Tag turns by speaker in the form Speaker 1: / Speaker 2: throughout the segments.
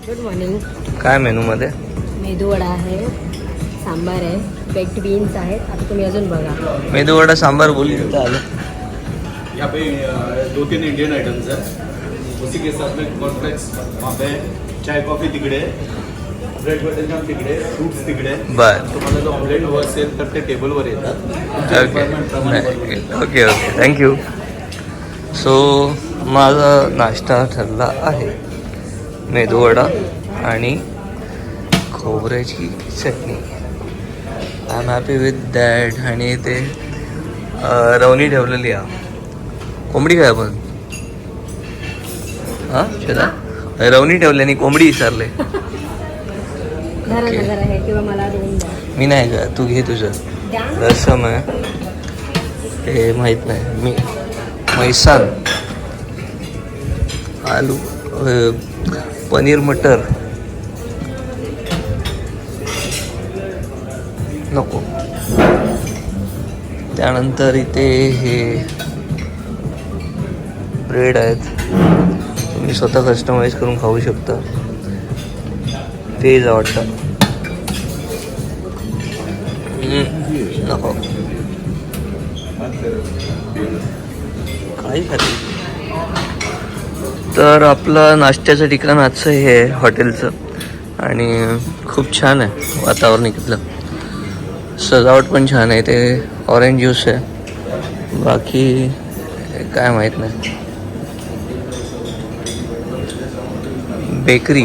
Speaker 1: Good morning.
Speaker 2: काय menu मध्ये?
Speaker 1: मेदू वडा आहे, सांबार आहे, बेक्ड बीन्स आहेत. आता तुम्ही अजून बघा.
Speaker 2: मेदू वडा सांबार बोली आलं.
Speaker 3: यहाँ पे 2-3 इंडियन आइटम्स है, उसी के साथ में कॉर्नफ्लेक्स वहाँ पे, चाय कॉफी तिकडे, ब्रेड बटर जाम तिकडे, फ्रूट्स तिकडे.
Speaker 2: बर.
Speaker 3: तुम्हाला जो ऑमलेट हवं असेल तर ते टेबलवर येतात.
Speaker 2: Okay okay thank you. सो माझा नाश्ता ठरला आहे मेदू वडा आणि खोबऱ्याची chutney. I am happy with that. आणि ते रवणी ठेवलेली आहे. कोंबडी काय आपण हां शेता रवणी ठेवली आणि कोंबडी विचारले.
Speaker 1: नगर आहे किंवा मला दोन द्या.
Speaker 2: मी नाही का, तू घे तुझं.
Speaker 1: द्या.
Speaker 2: रसम आहे ते माहीत नाही. मी मैसान आलू पनीर मटर नको. त्यानंतर इथे हे ब्रेड आहेत, तुम्ही स्वतः कस्टमाइज करून खाऊ शकता. तेच आवडतं. नको काही खाते. तर आपलं नाश्त्याचं ठिकाण आजचं हे आहे हॉटेलचं आणि खूप छान आहे वातावरण इथलं. सजावट पण छान आहे. ते ऑरेंज ज्यूस आहे, बाकी काय माहीत नाही. Bakery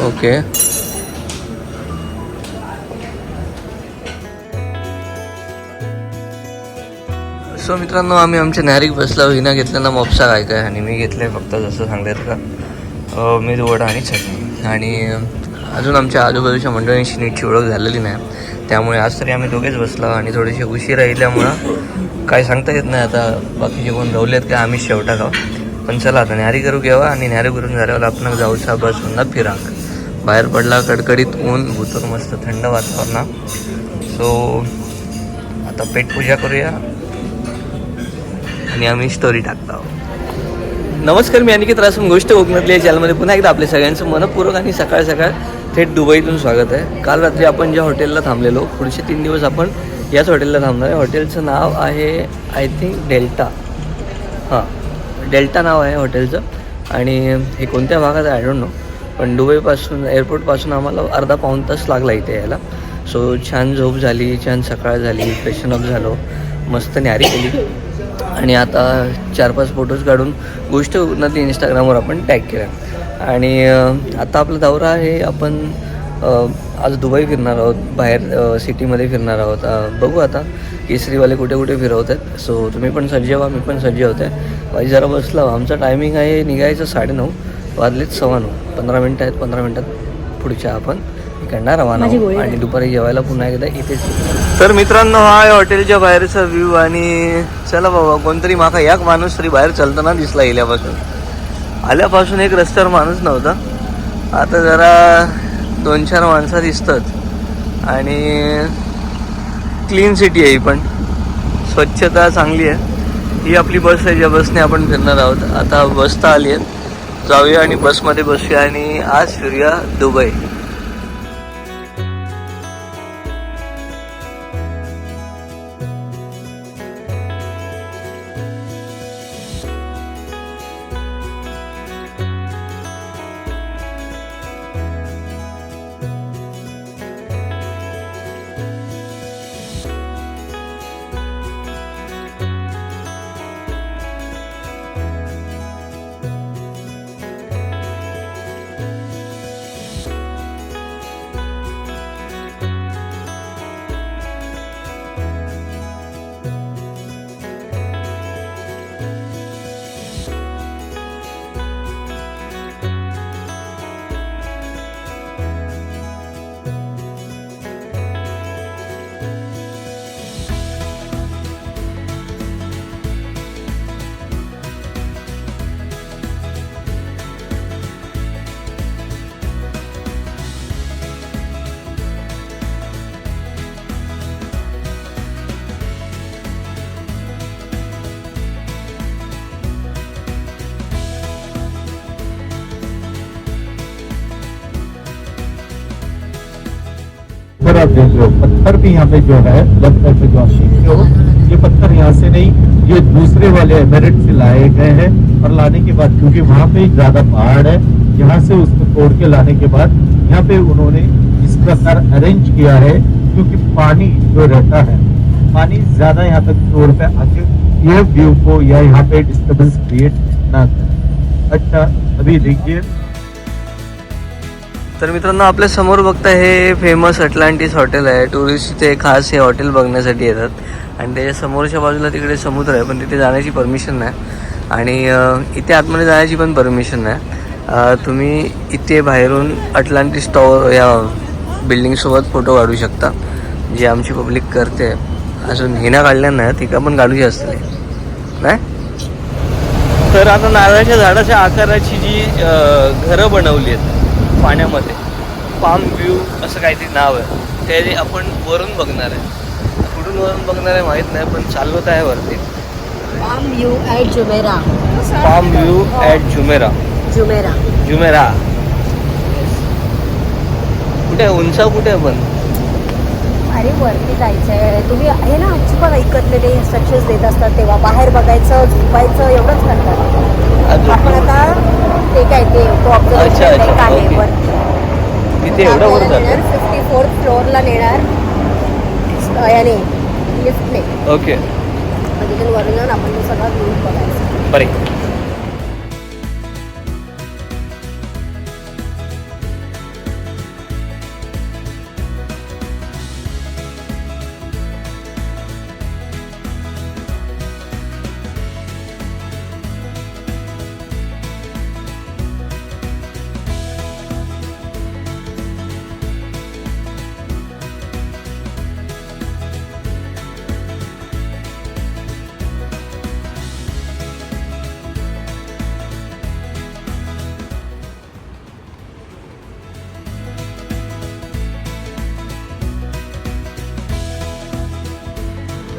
Speaker 2: okay. सो मित्रांनो, आम्ही आमच्या नॅरीक बसला. हिनं घेतलं ना मोपसा काय काय, आणि मी घेतलं आहे फक्त जसं सांगतायत का मेदू वडा आणि चटणी. आणि अजून आमच्या आजूबाजूच्या मंडळींशी नीटची ओळख झालेली नाही, त्यामुळे आज तरी आम्ही दोघेच बसलो. आणि थोडीशी उशीर राहिल्यामुळं काय सांगता येत नाही आता बाकीचे कोण रवलेत काय आम्हीच शेवटा गाव. पण चला आता न्यारी करू घ्यावा, आणि न्यारी करून झाल्यावर आपण जाऊचा बस पुन्हा फिराक. बाहेर पडला कडकडीत ऊन, भूतर मस्त थंड वातावरण. सो आता पेटपूजा करूया आणि आम्ही स्टोरी टाकतो. नमस्कार, मी अनिकेत रासम गोष्ट कोकणातली या चॅनलमध्ये पुन्हा एकदा आपल्या सगळ्यांचं मनपूर्वक आणि सकाळ सकाळ थेट दुबईतून स्वागत आहे. काल रात्री आपण ज्या हॉटेलला थांबलेलो, पुढचे 3 दिवस आपण याच हॉटेलला थांबणार आहे. हॉटेलचं नाव आहे आय थिंक डेल्टा. हां, डेल्टा नाव आहे हॉटेलचं. आणि हे कोणत्या भागात आहे आय डोंट नो, पण दुबईपासून एअरपोर्टपासून आम्हाला अर्धा पाऊण तास लागला इथे यायला. सो छान झोप झाली, छान सकाळ झाली, फ्रेशन अप झालो, मस्त न्यारी केली. आणि आता 4-5 फोटोज काढून गोष्ट कोकणातली इंस्टाग्रामवर आपण टॅग केला. आणि आता आपला दौरा आहे, आपण आज दुबई फिरणार आहोत, बाहेर सिटीमध्ये फिरणार आहोत. बघू आता केसरीवाले कुठे कुठे फिरवत आहेत. सो तुम्ही पण सज्ज व्हा, मी पण सज्ज होत आहे. बाई जरा बसला. आमचा टायमिंग आहे निघायचं 9:30, वाजलेत 9:15. 15 मिनटं आहेत. 15 मिनटात पुढच्या आपण इकडनं रवाना आहोत. आणि दुपारी जेवायला पुन्हा एकदा इथेच. तर मित्रांनो, हा आहे हॉटेलच्या बाहेरचा व्ह्यू. आणि चला बाबा, कोणतरी माका एक माणूस तरी बाहेर चालताना दिसला. आल्यापासून एक रस्त्यावर माणूस नव्हता. आता जरा 2-4 माणसं दिसतात. आणि क्लीन सिटी आहे, पण स्वच्छता चांगली आहे. ही आपली बस आहे, ज्या बसने आपण फिरणार आहोत. आता बस तर आली आहे, जाऊया आणि बसमध्ये बसूया आणि आज फिरूया दुबई.
Speaker 4: आप देख रहे हो पत्थर भी यहाँ पे जो है लेफ्ट साइड पे जो आप देखते हो, ये पत्थर यहाँ से नहीं, ये दूसरे वाले एमिरेट से लाए गए हैं। और लाने के बाद क्योंकि वहाँ पे ज्यादा पहाड़ है, यहाँ से उसको तोड़ के लाने के बाद यहाँ पे उन्होंने इस प्रकार अरेंज किया है, क्योंकि पानी जो रहता है, पानी ज्यादा यहाँ तक फ्लोर पे आके ये व्यू को या यहाँ पे डिस्टर्बेंस क्रिएट ना करे। अच्छा, अभी देखिए।
Speaker 2: तर मित्रांनो, आपल्या समोर बघता हे फेमस अटलांटिस हॉटेल आहे. टुरिस्ट इथे खास हे हॉटेल बघण्यासाठी येतात आणि त्याच्या समोरच्या बाजूला तिकडे समुद्र आहे, पण तिथे जाण्याची परमिशन नाही आणि इथे आतमध्ये जाण्याची पण परमिशन नाही. तुम्ही इथे बाहेरून अटलांटिस टॉवर या बिल्डिंगसोबत फोटो काढू शकता, जी आमची पब्लिक करते. अजून हिना काढल्या नाही, तिका पण काढूची असते नाही. तर आता नारळाच्या झाडाच्या आकाराची जी घरं बनवली आहेत पाण्यामध्ये, पाम व्ह्यू असं काहीतरी नाव आहे, ते आपण वरून बघणार आहे. कुठून वरून बघणार आहे माहीत नाही, पण चाललो तर आहे वरती.
Speaker 1: Palm view at Jumeirah.
Speaker 2: Palm view at Jumeirah.
Speaker 1: Jumeirah.
Speaker 2: Jumeirah कुठे आहे? उंचा कुठे आहे? पण
Speaker 1: अरे वरती जायचं आहे. तुम्ही हे ना आजची पण ऐकतलेले इन्स्ट्रक्शन्स देत असतात, तेव्हा बाहेर बघायचं, झोपायचं, एवढंच करतात. आपण आता ते काय ते तो ऑब्झर्वेशन डेक आहे वरती,
Speaker 2: तिथे एवढं वर जातं.
Speaker 1: 54th फ्लोअरला नेणार याने, लिफ्टने.
Speaker 2: ओके,
Speaker 1: म्हणजे तिथून वरून जाऊन आपण तो सगळा व्ह्यू बघायचा.
Speaker 2: बरे.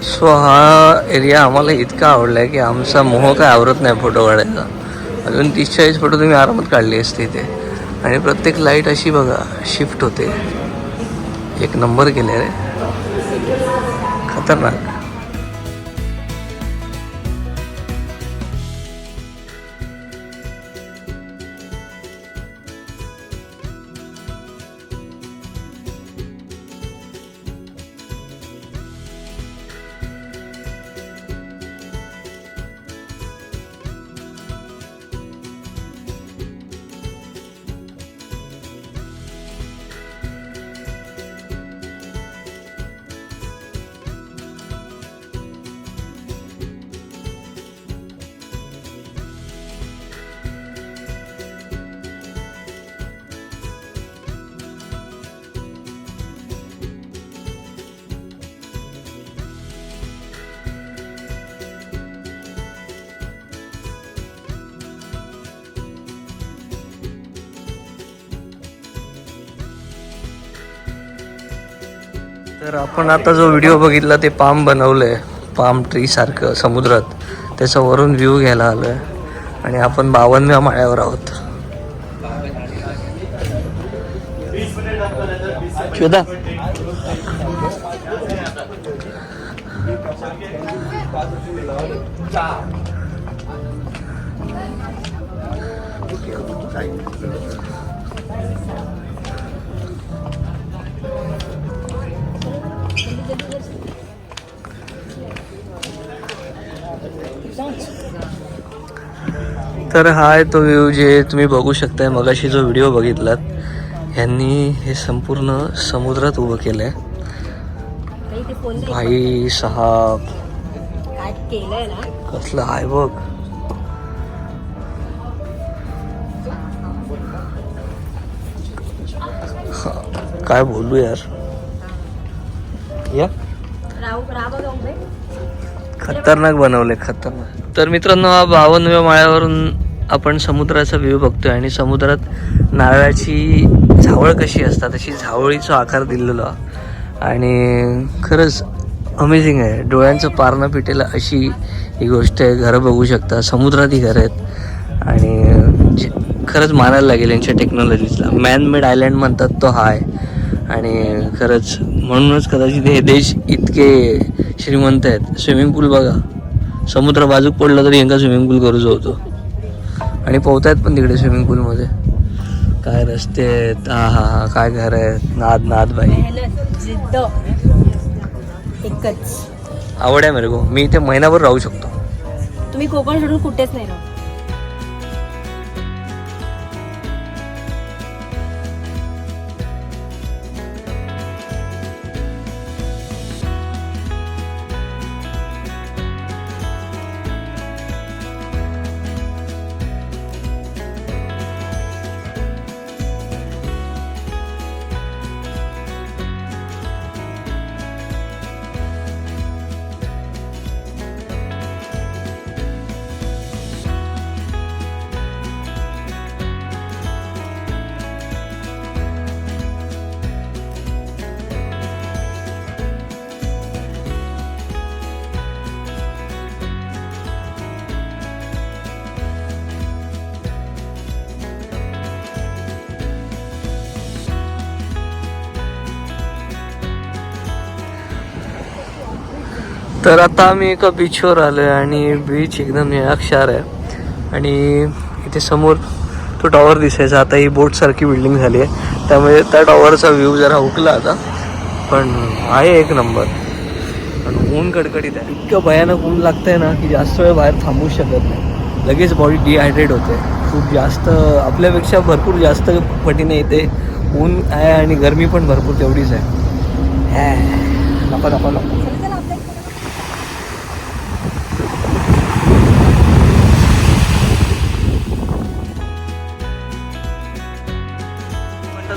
Speaker 2: सो हा एरिया आम्हाला इतका आवडला आहे की आमचा मोह काय आवरत नाही फोटो काढायचा. अजून 30-40 फोटो तुम्ही आरामात काढले असते इथे. आणि प्रत्येक लाईट अशी बघा शिफ्ट होते. एक नंबर केले रे, खतरनाक. तर आपण आता जो व्हिडिओ बघितला ते पाम बनवलंय, पाम ट्री सारखं समुद्रात, त्याचा वरून व्ह्यू घ्यायला आलोय. आणि आपण 52व्या माळ्यावर आहोत. शोधा. तर हा आहे तो व्ह्यू जे तुम्ही बघू शकताय. मगाशी जो व्हिडिओ बघितलात, ह्यांनी हे संपूर्ण समुद्रात उभं केलंय. भाई साहब,
Speaker 1: काय केलंय ना,
Speaker 2: कसलं आहे बघ. काय बोलू यार. या खतरनाक बनवले, खतरनाक. तर मित्रांनो, 52व्या माळ्यावरून आपण समुद्राचा व्ह्यू बघतोय आणि समुद्रात नारळाची झावळ कशी असतात अशी झावळीचा आकार दिलेला आणि खरंच अमेझिंग आहे. डोळ्यांचं पारणं पिटेल अशी ही गोष्ट आहे. घरं बघू शकता, समुद्रात ही घरं आहेत आणि खरंच मानायला लागेल यांच्या टेक्नॉलॉजीजला. मॅन मेड आयलँड म्हणतात तो हा आहे आणि खरंच म्हणूनच कदाचित हे देश इतके श्रीमंत आहेत. स्विमिंग पूल बघा, समुद्र बाजूक पडलं तरी यांका स्विमिंग पूल करूच होतो. आणि पोहतायत पण तिकडे स्विमिंग पूलमध्ये. काय रस्ते आहेत, हा हा हा, काय घर आहेत, नाद नाद बाई.
Speaker 1: जिद्द एकच.
Speaker 2: आवड आहे मेरे को. मी इथे महिनाभर राहू शकतो.
Speaker 1: तुम्ही कोकण सोडून कुठेच नाही राहत.
Speaker 2: तर आता आम्ही एका बीचवर आलो आहे आणि बीच एकदम निळाक्षार आहे आणि इथे समोर तो टॉवर दिसायचा. आता ही बोटसारखी बिल्डिंग झाली आहे त्यामुळे त्या टॉवरचा व्ह्यू जरा हुकला आता, पण आहे एक नंबर. पण ऊन कडकडीत आहे, इतकं भयानक ऊन लागतंय ना की जास्त वेळ बाहेर थांबू शकत नाही. लगेच बॉडी डिहायड्रेट होते. खूप जास्त, आपल्यापेक्षा भरपूर जास्त पटीने इथे ऊन आहे आणि गरमी पण भरपूर तेवढीच आहे. नको नको नको.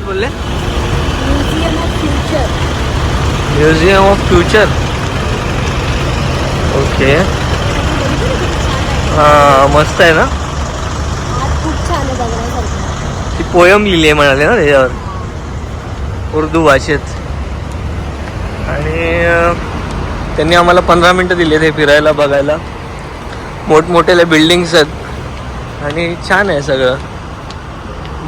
Speaker 2: बोलले
Speaker 1: museum of future.
Speaker 2: Museum of future. Okay, हां मस्त आहे ना.
Speaker 1: आज खूप छान आहे बघण्यासारखं.
Speaker 2: ती पोयम लिहिली आहे म्हणाले ना त्याच्यावर उर्दू भाषेत. आणि त्यांनी आम्हाला 15 मिनटं दिले ते फिरायला बघायला. मोठमोठ्याल्या बिल्डिंग्स आहेत आणि छान आहे सगळं.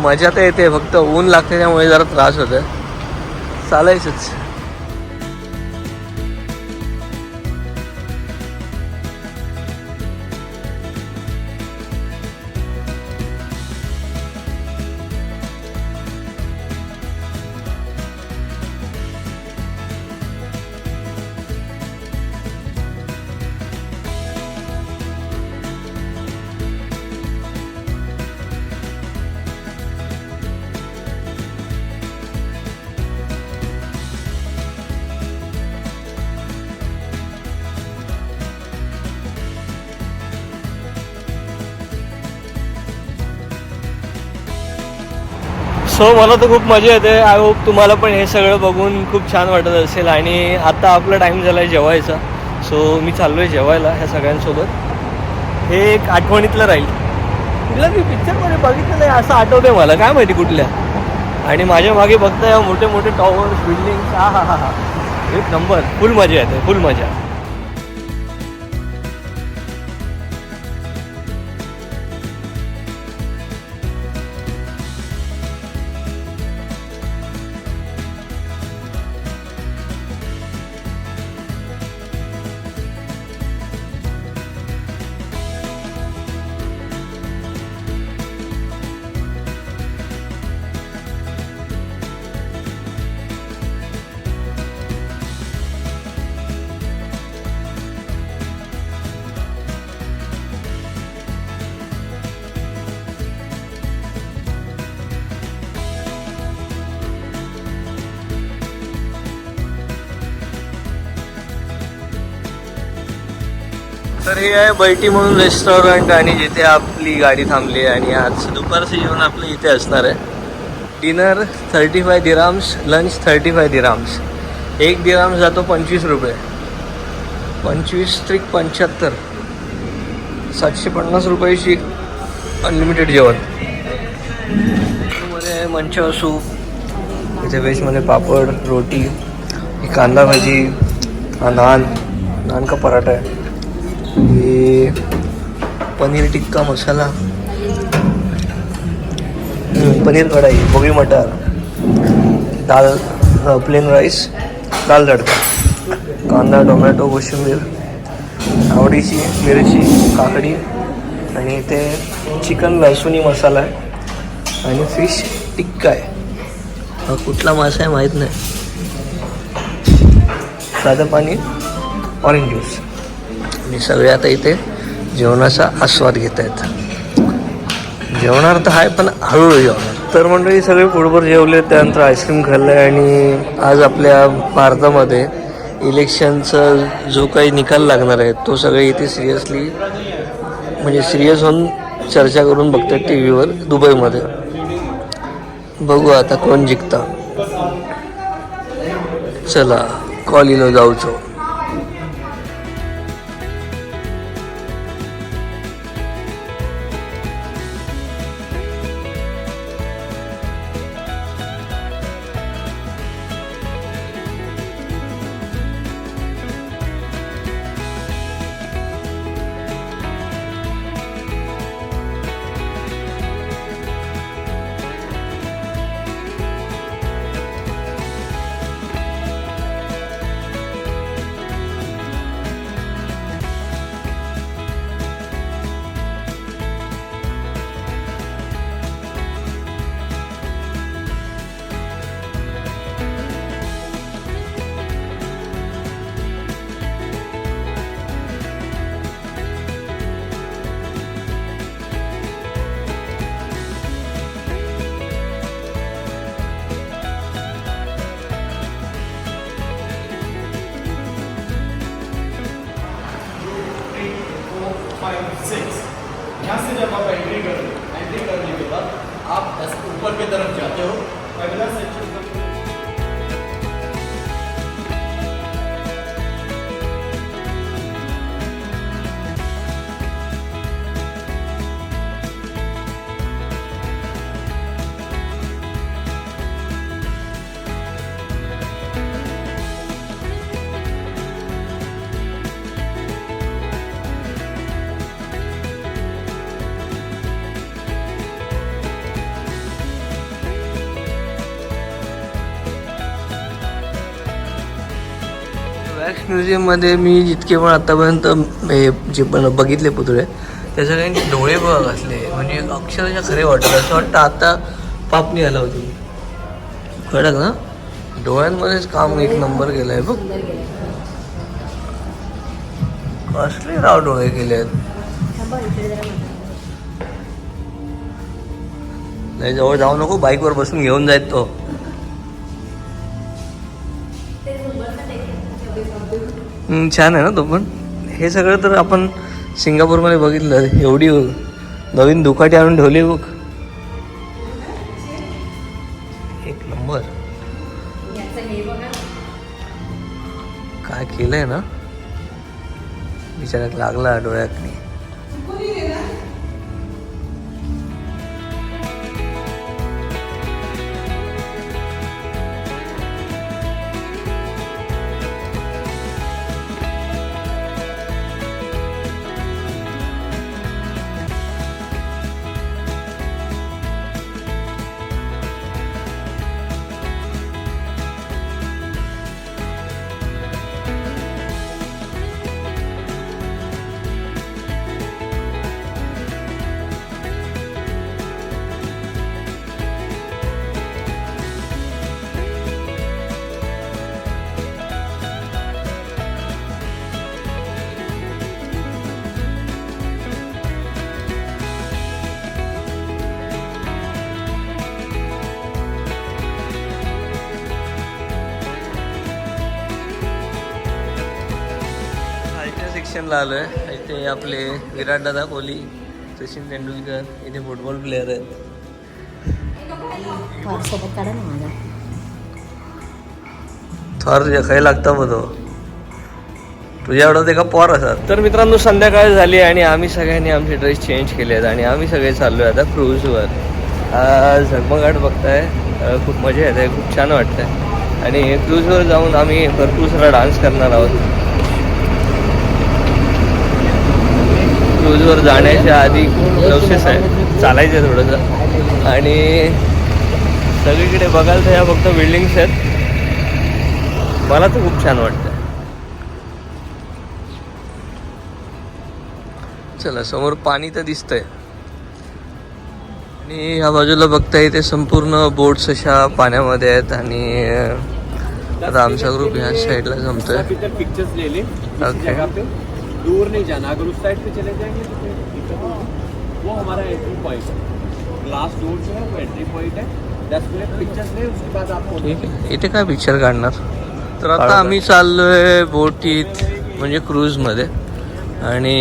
Speaker 2: मजा तर येते, फक्त ऊन लागते त्यामुळे जरा त्रास होतो. चालायचंच. सो मला तर खूप मजा येते. आय होप तुम्हाला पण हे सगळं बघून खूप छान वाटत असेल. आणि आता आपला टाईम झाला आहे जेवायचा. सो मी चाललो आहे जेवायला ह्या सगळ्यांसोबत. हे एक आठवणीतलं राहील. कुठल्या मी पिक्चरमध्ये बघितलं नाही असं आठवतं आहे मला, काय माहिती कुठल्या. आणि माझ्या मागे बघता या मोठे मोठे टॉवर्स, बिल्डिंग्स. हा हा हा हा, एक नंबर. फुल मजा येते, फुल मजा. तर हे आहे बैठी म्हणून रेस्टॉरंट आणि जिथे आपली गाडी थांबली आहे. आणि आज दुपारचं जेवण आपलं इथे असणार आहे. Dinner 35 dirhams, lunch 35 dirhams. 1 dirhams जातो 25 रुपये. 25 त्रिक 75, 750 रुपयाची अनलिमिटेड जेवण. मध्ये मंचाव सूप, इथे व्हेजमध्ये पापड, रोटी, ही कांदा भाजी, हा नान का पराठा आहे, ये पनीर टिक्का मसाला, पनीर कढाई, गोभी मटर, दाल प्लेन राईस, दाल तडका, कांदा, टोमॅटो, कोशिंबीर, आवडीची मिरची, काकडी आणि इथे चिकन लसूणी मसाला आहे आणि फिश टिक्का आहे. हा कुठला मासा आहे माहीत नाही. साधं पाणी, ऑरेंज ज्यूस आणि सगळे आता इथे जेवणाचा आस्वाद घेत आहेत. जेवणार तर आहे पण हळूहळू जेवणार. तर मंडळी सगळे पोटभर जेवले, त्यानंतर आईस्क्रीम खाल्लं आहे. आणि आज आपल्या भारतामध्ये इलेक्शनचा जो काही निकाल लागणार आहे तो सगळे इथे सिरियसली म्हणजे सिरियस होऊन चर्चा करून बघतात टी व्हीवर दुबईमध्ये. बघू आता कोण जिंकता. चला कॉलीला जाऊचो.
Speaker 3: यहाँ से जब आप एंट्री करने के बाद आप ऊपर की तरफ जाते हो. अगला सेक्शन
Speaker 2: वॅक्स म्युझियममध्ये मी जितके पण आत्तापर्यंत हे जे पण बघितले पुतळे त्या सगळ्यांचे डोळे बघ असले म्हणजे अक्षरशः खरे वाटत. असं वाटतं आता पापणी आला होती. कळलं ना, डोळ्यांमध्येच काम एक नंबर केलं आहे बघ. कसले राव डोळे केले आहेत. नाही जवळ जाऊ नको, बाईकवर बसून घेऊन जायत तो. छान आहे ना तो पण. हे सगळं तर आपण सिंगापूरमध्ये बघितलं. एवढी नवीन दुकाटी आणून ठेवली बघ, एक नंबर. काय केलंय ना बिचाऱ्यात, लागला डोळ्यात. सेक्शनला आलो आहे. इथे आपले विराट दादा कोहली, सचिन तेंडुलकर, इथे फुटबॉल प्लेअर आहेत. थर जखाय लागता मग तो तुझ्या एवढा ते का पोर असतात. तर मित्रांनो संध्याकाळ झाली आणि आम्ही सगळ्यांनी आमचे ड्रेस चेंज केले आहेत आणि आम्ही सगळे चाललो आहे आता क्रूजवर. झगमगाट बघताय, खूप मजा येते, खूप छान वाटतंय. आणि क्रूजवर जाऊन आम्ही भरपूर सारा डान्स करणार आहोत. क्रूजवर जाण्याच्या आधी प्रोसेस आहे, चालायचं आहे थोडंसं. आणि सगळीकडे बघाल तर ह्या फक्त बिल्डिंग्स आहेत मला तर खूप छान वाटतं. चला, समोर पाणी तर दिसतंय आणि ह्या बाजूला बघता इथे संपूर्ण बोट्स अशा पाण्यामध्ये आहेत आणि आता आमचा ग्रुप ह्या साईडला जमतोय.
Speaker 3: पिक्चर्स ले ले
Speaker 2: Okay.
Speaker 3: जगह पे दूर नहीं जाना. अगर उस साइड पे चले जाएंगे तो फिर दिक्कत होगी. वो हमारा एंट्री पॉइंट है. ग्लास डोर जो है वो एंट्री पॉइंट है. 10 मिनट पिक्चर्स ले, उसके बाद आपको
Speaker 2: ठीक आहे. इथे काय पिक्चर काढणार. तर आता आम्ही चाललोय बोटीत म्हणजे क्रूजमध्ये आणि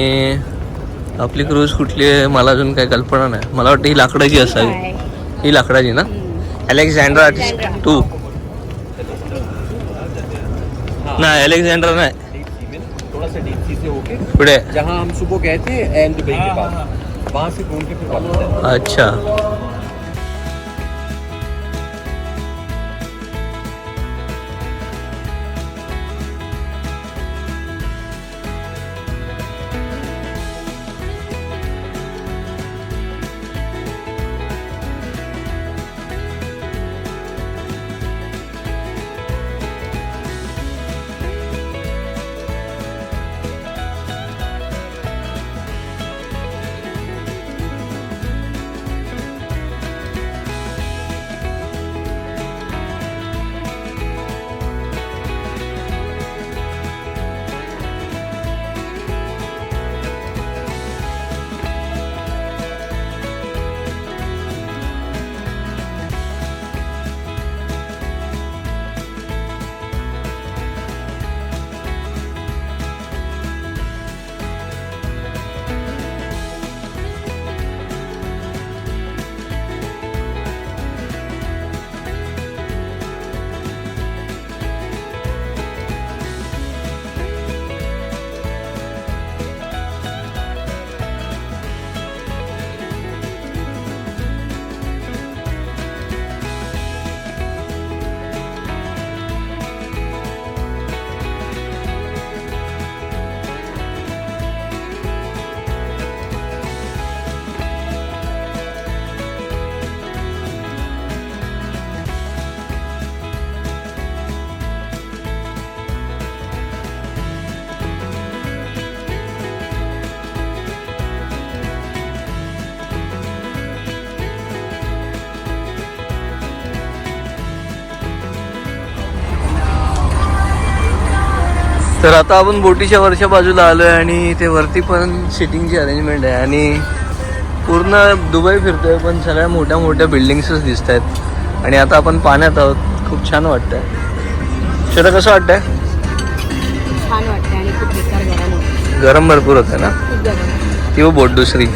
Speaker 2: आपली क्रूज कुठली आहे मला अजून काही कल्पना नाही. मला वाटतं ही लाकडाची असावी. ही लाकडाची ना. अलेक्झांड्रा 2 नाही, अलेक्झांड्रा नाही,
Speaker 3: थोड़ा सा डीप सी से होके
Speaker 2: पुढे.
Speaker 3: जहाँ हम सुबह गए थे एंड दुबई के पास, वहाँ से घूम के फिर वापस.
Speaker 2: अच्छा. तर आता आपण बोटीच्या वरच्या बाजूला आलोय आणि ते वरती पण सिटिंगची अरेंजमेंट आहे आणि पूर्ण दुबई फिरतोय पण सगळ्या मोठ्या मोठ्या बिल्डिंग्सच दिसत आहेत आणि आता आपण पाण्यात आहोत. खूप छान वाटतंय. श्वेता कसं वाटतंय?
Speaker 1: छान वाटतंय आणि खूप बेकार गरम होतं.
Speaker 2: गरम भरपूर होतं ना.
Speaker 1: खूप गरम.
Speaker 2: ती बोट दुसरी